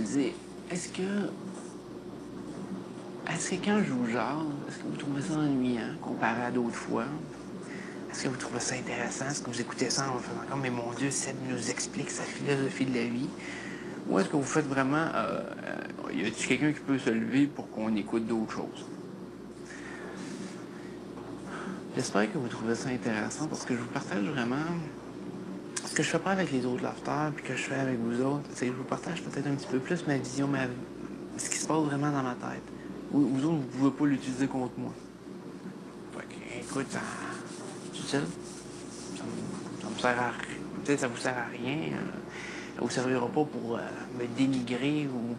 Dis, est-ce que quand je vous jase, est-ce que vous trouvez ça ennuyant comparé à d'autres fois? Est-ce que vous trouvez ça intéressant? Est-ce que vous écoutez ça en faisant comme, mais mon Dieu, Seb nous explique sa philosophie de la vie? Ou est-ce que vous faites vraiment, y a-t-il quelqu'un qui peut se lever pour qu'on écoute d'autres choses? J'espère que vous trouvez ça intéressant parce que je vous partage vraiment ce que je fais pas avec les autres lafters puis que je fais avec vous autres. C'est que je vous partage peut-être un petit peu plus ma vision, ce qui se passe vraiment dans ma tête. Vous autres, vous pouvez pas l'utiliser contre moi. Fait que, écoute, c'est utile. Ça me sert à rien. Tu sais, ça vous sert à rien. Ça vous servira pas pour me dénigrer ou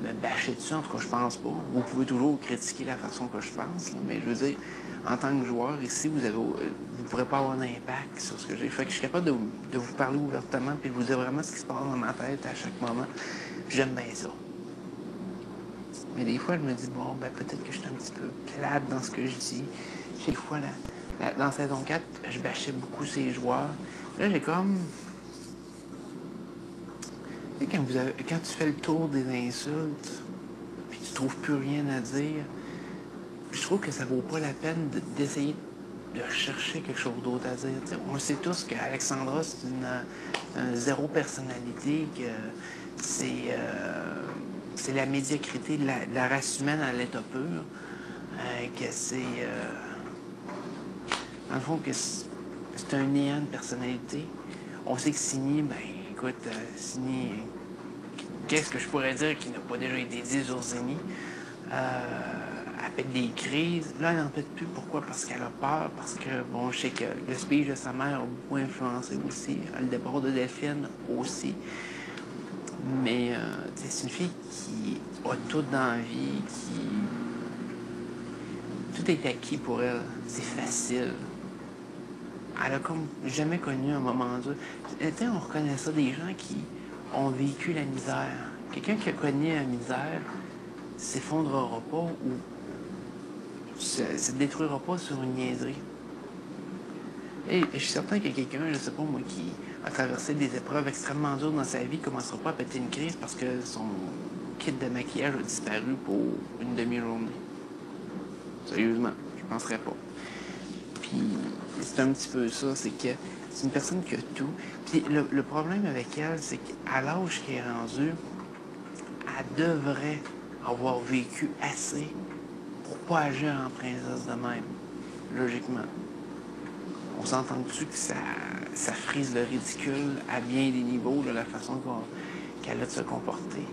me bâcher dessus. En tout cas, je pense pas. Vous pouvez toujours critiquer la façon que je pense, là, mais je veux dire, en tant que joueur, ici, vous pourrez pas avoir d'impact sur ce que j'ai fait. Que je suis capable de vous parler ouvertement puis de vous dire vraiment ce qui se passe dans ma tête à chaque moment. J'aime bien ça. Mais des fois, je me dis, bon, ben peut-être que je suis un petit peu plate dans ce que je dis. Des fois, dans saison 4, je bâchais beaucoup ces joueurs. Là, j'ai comme... Tu sais, quand tu fais le tour des insultes, puis tu trouves plus rien à dire, je trouve que ça vaut pas la peine d'essayer de chercher quelque chose d'autre à dire. T'sais, on sait tous qu'Alexandra, c'est une zéro personnalité, que c'est... c'est la médiocrité de la race humaine à l'état pur. Que c'est... dans le fond, que c'est un néant de personnalité. On sait que Signy, ben, écoute, Signy, qu'est-ce que je pourrais dire qui n'a pas déjà été dit sur Zénie? Elle pète des crises. Là, elle n'en pète plus. Pourquoi? Parce qu'elle a peur. Parce que, bon, je sais que le speech de sa mère a beaucoup influencé aussi. Le départ de Delphine aussi. Mais c'est une fille qui a tout dans la vie, qui... Tout est acquis pour elle. C'est facile. Elle a comme jamais connu un moment dur. On reconnaît ça des gens qui ont vécu la misère. Quelqu'un qui a connu la misère s'effondrera pas ou se détruira pas sur une niaiserie. Et je suis certain qu'il y a quelqu'un, je sais pas moi, qui a traversé des épreuves extrêmement dures dans sa vie, commencera pas à péter une crise parce que son kit de maquillage a disparu pour une demi-journée. Sérieusement, je penserais pas. Puis c'est un petit peu ça, c'est que c'est une personne qui a tout. Puis le problème avec elle, c'est qu'à l'âge qu'elle est rendue, elle devrait avoir vécu assez pour pas agir en princesse de même, logiquement. On s'entend dessus que ça frise le ridicule à bien des niveaux, là, la façon qu'elle a de se comporter.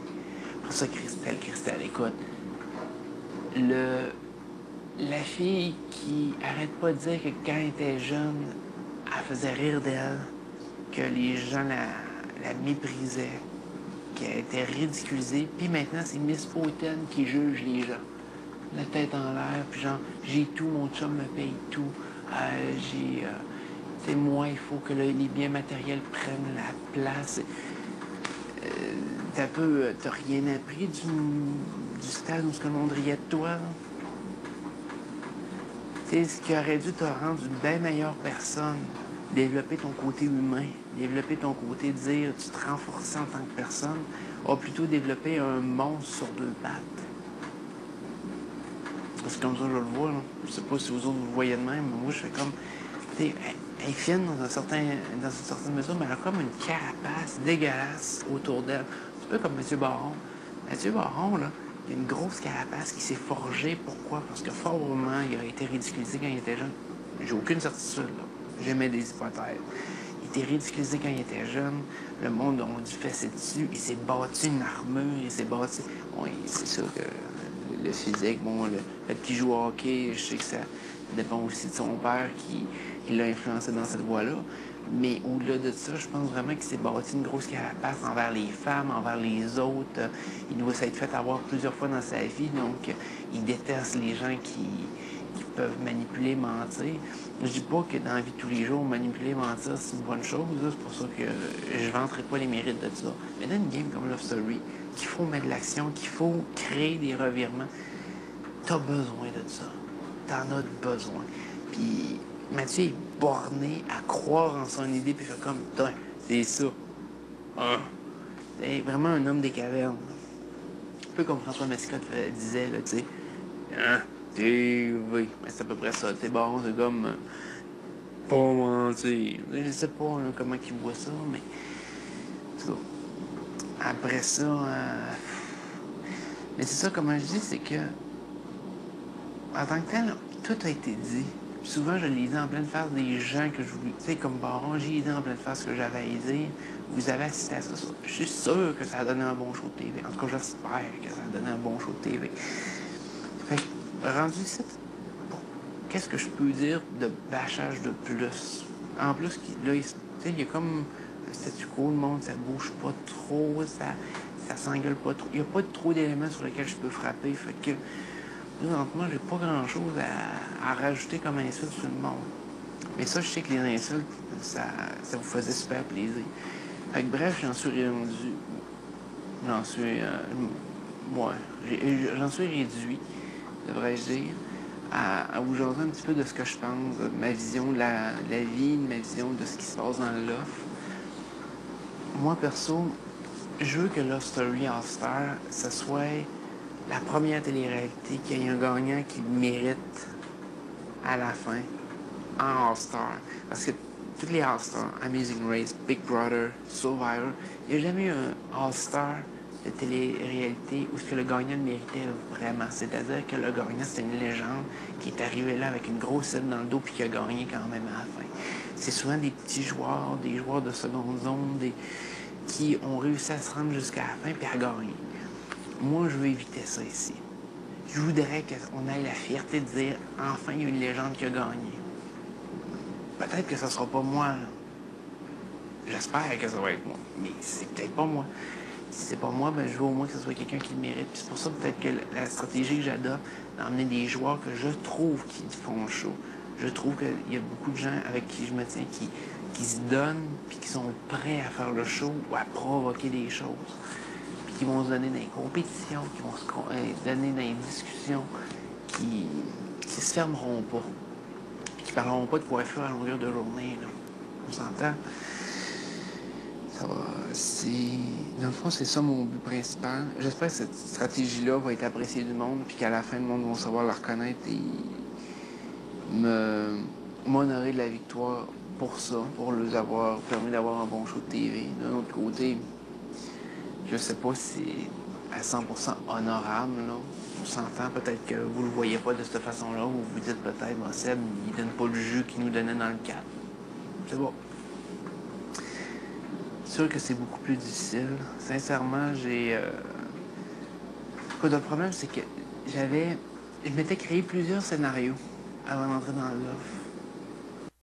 Pour ça, Christelle, écoute, la fille qui arrête pas de dire que quand elle était jeune, elle faisait rire d'elle, que les gens la méprisaient, qu'elle était ridiculisée, puis maintenant c'est Miss Fauten qui juge les gens. La tête en l'air, puis genre, j'ai tout, mon chum me paye tout, c'est moi, il faut que les biens matériels prennent la place. T'as rien appris du stade où ce que le monde riait de toi, là? Tu sais, ce qui aurait dû te rendre une bien meilleure personne, développer ton côté humain, développer ton côté dire, tu te renforcer en tant que personne, a plutôt développé un monstre sur deux pattes. C'est comme ça que je le vois, là. Je sais pas si vous autres vous le voyez de même, mais moi je fais comme. Tu sais, elle est fine dans une certaine mesure, mais elle a comme une carapace dégueulasse autour d'elle. C'est un peu comme M. Baron. M. Baron, là, il a une grosse carapace qui s'est forgée. Pourquoi? Parce que fort moment, il a été ridiculisé quand il était jeune. J'ai aucune certitude, là. J'émets des hypothèses. Il était ridiculisé quand il était jeune. Le monde a dû fesser dessus. Il s'est bâti une armure. Il s'est bâti... Bon, c'est sûr que le physique, bon, le petit joue au hockey, je sais que ça dépend aussi de son père qui l'a influencé dans cette voie-là. Mais au-delà de ça, je pense vraiment qu'il s'est bâti une grosse carapace envers les femmes, envers les autres. Il doit s'être fait avoir plusieurs fois dans sa vie, donc il déteste les gens qui peuvent manipuler, mentir. Je dis pas que dans la vie de tous les jours, manipuler, mentir, c'est une bonne chose. C'est pour ça que je ne vanterai pas les mérites de ça. Mais dans une game comme Love Story, qu'il faut mettre de l'action, qu'il faut créer des revirements, t'as besoin de ça. T'en as besoin. Puis Mathieu est borné à croire en son idée, puis fait comme, putain, c'est ça. Hein? C'est vraiment un homme des cavernes. peu comme François Mascotte disait, là, tu sais. Hein? TV. Mais c'est à peu près ça. C'est bon, c'est comme. Pas mentir. Je sais pas là, comment ils voient ça, mais. En tout cas, après ça. Mais c'est ça, comment je dis, c'est que. En tant que tel, tout a été dit. Puis souvent, je l'ai dit en pleine face des gens que je voulais. Tu sais, comme Baron, j'ai dit en pleine face ce que j'avais à dire. Vous avez assisté à ça. Je suis sûr que ça a donné un bon show de TV. En tout cas, j'espère que ça a donné un bon show de TV. Fait que, rendu ici, bon, qu'est-ce que je peux dire de bâchage de plus? En plus, là, il y a comme un statu quo, le monde, ça bouge pas trop, ça s'engueule pas trop. Il n'y a pas trop d'éléments sur lesquels je peux frapper. Fait que, présentement, j'ai pas grand-chose à rajouter comme insulte sur le monde. Mais ça, je sais que les insultes, ça vous faisait super plaisir. Fait que bref, j'en suis rendu. J'en suis. Ouais, j'en suis réduit, devrais-je dire, à vous jaser un petit peu de ce que je pense, de ma vision de la vie, de ma vision de ce qui se passe dans le loft. Moi, perso, je veux que Love Story All-Star, ce soit la première télé-réalité qu'il y ait un gagnant qui le mérite à la fin en All-Star. Parce que tous les All-Stars, Amazing Race, Big Brother, Survivor, il n'y a jamais eu un All-Star de télé-réalité où ce que le gagnant le méritait vraiment. C'est-à-dire que le gagnant, c'était une légende qui est arrivé là avec une grosse aile dans le dos puis qui a gagné quand même à la fin. C'est souvent des petits joueurs, des joueurs de seconde zone, qui ont réussi à se rendre jusqu'à la fin puis à gagner. Moi, je veux éviter ça ici. Je voudrais qu'on ait la fierté de dire enfin, il y a une légende qui a gagné. Peut-être que ce sera pas moi. J'espère que ça va être moi. Mais c'est peut-être pas moi. Si c'est pas moi, ben, je veux au moins que ce soit quelqu'un qui le mérite. Puis c'est pour ça peut-être que la stratégie que j'adopte, d'emmener des joueurs que je trouve qui font le show. Je trouve qu'il y a beaucoup de gens avec qui je me tiens qui se donnent, puis qui sont prêts à faire le show ou à provoquer des choses. Puis qui vont se donner dans les compétitions, qui vont se donner dans les discussions, qui se fermeront pas. Puis qui parleront pas de coiffure à longueur de journée. Là. On s'entend? Ça va. Dans le fond, c'est ça mon but principal. J'espère que cette stratégie-là va être appréciée du monde, puis qu'à la fin, le monde va savoir la reconnaître et m'honorer de la victoire pour ça, pour leur avoir permis d'avoir un bon show de TV. D'un autre côté, je sais pas si c'est à 100% honorable, là. On s'entend, peut-être que vous le voyez pas de cette façon-là, ou vous dites peut-être, bon, Seb, il donne pas le jus qu'il nous donnait dans le cadre. C'est bon. C'est sûr que c'est beaucoup plus difficile. Sincèrement, le problème, c'est que je m'étais créé plusieurs scénarios avant d'entrer dans le loft.